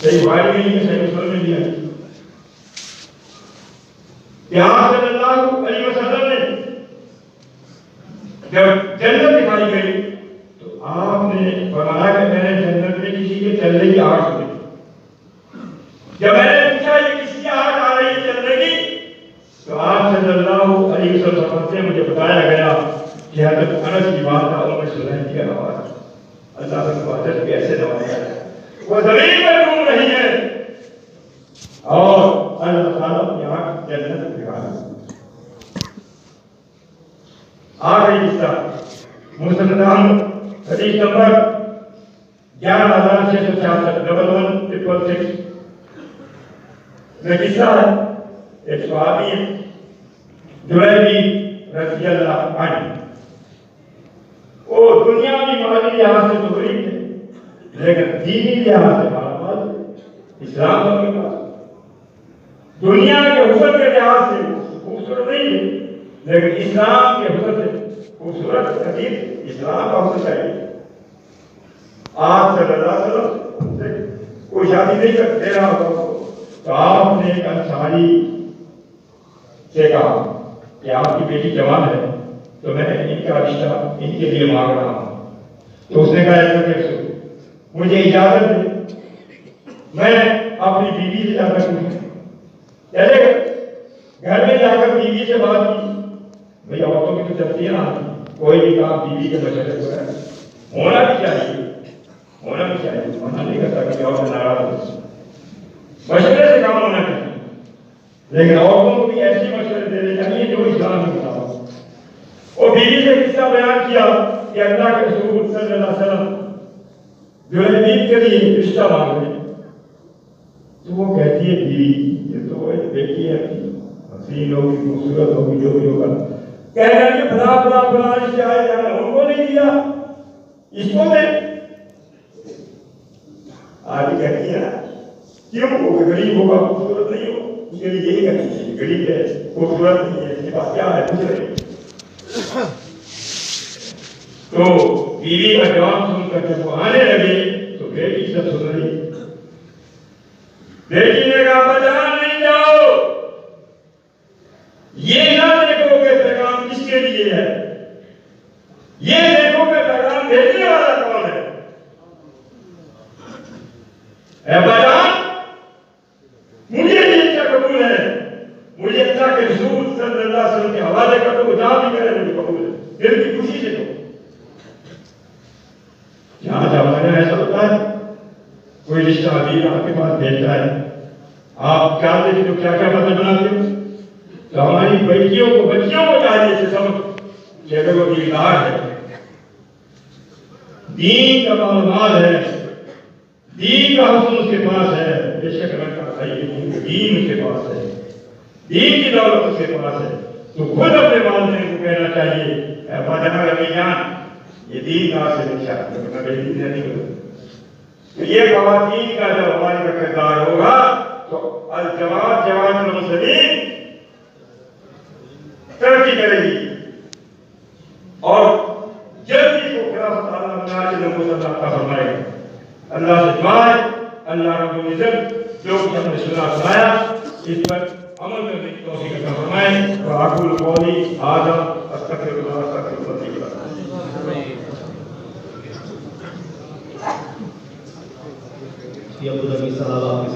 صحیح بخاری میں نہیں، صحیح مسلم میں دیا کہ آپ صلی اللہ علیہ وسلم نے جب جنت دکھائی گئی تو آپ نے فرمایا کہ میں نے جنت میں کسی کے چلنے کی آواز سنی. جب میں نے پوچھا یہ کس کی آواز آ رہی ہے چلنے کی، تو آپ صلی اللہ علیہ وسلم سے مجھے بتایا گیا کہ حضرت انس کی بات تھا، انہوں نے سنائی کی آواز. اللہ نے عبادت کیسے نوازا ہے، وہ زمین پر گھوم رہی ہے اور اللہ تعالیٰ کی آنکھ جنت دکھا رہا ہے. آخری قصہ مسند احمد حدیث نمبر 11666 1166 میں قصہ ہے. ایک صحابی ہے جلیبی رضی اللہ عنہ، وہ دنیاوی مادی لحاظ سے تو غریب تھے لیکن دینی لحاظ سے مالامال اسلام کا بھی پاس. دنیا کے حسن کے لحاظ سے خوبصورت نہیں ہے لیکن اسلام کے حسن سے خوبصورت حدیث اسلام کا حسن چاہیے. آپ صلی اللہ علیہ وسلم سے کوئی شادی نہیں کرتے رہا تو آپ نے ایک انصاری سے کہا کہ آپ کی بیٹی جوان ہے تو میں ان کا رشتہ ان کے لیے مانگ رہا ہوں. تو اس نے کہا ایسا کیسے، مجھے اجازت دے میں اپنی بیوی سے جا کر پوچھوں. چلے گھر میں جا کر بیوی سے بات کی. بھئی عورتوں کی تو چلتی ہے نا، کوئی بھی کام بیوی کے مشورے کو ہے ہونا بھی چاہیے، ہونا بھی چاہیے. منع نہیں کرتا کہ عورت ناراض ہو، مشورے سے کام ہونا چاہیے لیکن عورتوں کو بھی ایسی مشورے دینے چاہیے جو اسلام میں بتاؤ. اور بیوی سے قصہ بیان کیا کہ اللہ کے رسول صلی اللہ علیہ وسلم جلیبیب کے لیے رشتہ مانگ رہے ہیں. تو وہ کہتی ہے بیوی یہ تو ایک بیٹی ہے حسین ہوگی خوبصورت ہوگی جو بھی ہوگا، کہہ رہے ہیں بڑا بڑا بڑا رشتہ ہے جانا ان کو نہیں دیا اس کو دے. آج کہتی ہے نا کیوں وہ غریب ہوگا خوبصورت نہیں ہو، اس کے لیے یہی کہتی ہے غریب ہے خوبصورت نہیں ہے، اس کے پاس کیا ہے کچھ نہیں. تو بیوی کا جواب سن کر جب وہ آنے لگے تو بیٹی سب سن رہی. بیٹی نے کہا بجان نہیں جاؤ، یہ نہ دیکھو کہ پیغام کس کے لیے ہے، یہ دیکھو کہ پیغام بھیجنے والا کون ہے. اے بجان مجھے یہ اچھا قبول ہے، مجھے اللہ کے رسول صلی اللہ علیہ وسلم کے حوالے کر دو، جہاں بھی کرے مجھے قبول ہے، دل کی خوشی سے دو. جہاں زمانہ ایسا ہوتا ہے کوئی رشتہ ابھی آپ کے پاس بھیجتا ہے، آپ کیا دیکھتے ہو کیا کیا مطلب بناتے ہو. تو ہماری بچیوں کو چاہیے سے سمجھ کہ اگر وہ دیندار ہے، دین کا معلومات ہے، دین کا حسن اس کے پاس ہے، بے شک رکھا صحیح دین اس کے پاس ہے، دین کی دولت اس کے پاس ہے، تو خود اپنے والدین کو کہنا چاہیے اے فاطمہ امی جان یہ دین کا سے نہیں چاہتے میں بیٹی نہیں کروں. تو یہ خواتین کا جب ہمارے کا کردار ہوگا تو الجواد جواد المسلمین ترقی کرے گی اور جلدی کو خلافت اللہ مناجل عطا فرمائے گا. اللہ سے دعا ہے اللہ رب العزت جو کچھ ہم نے سنا سنایا اس پر عمل کرنے کی توفیق عطا فرمائے. واقول قولی ھذا استغفر اللہ استغفر اللہ. یا خدا کی صلاح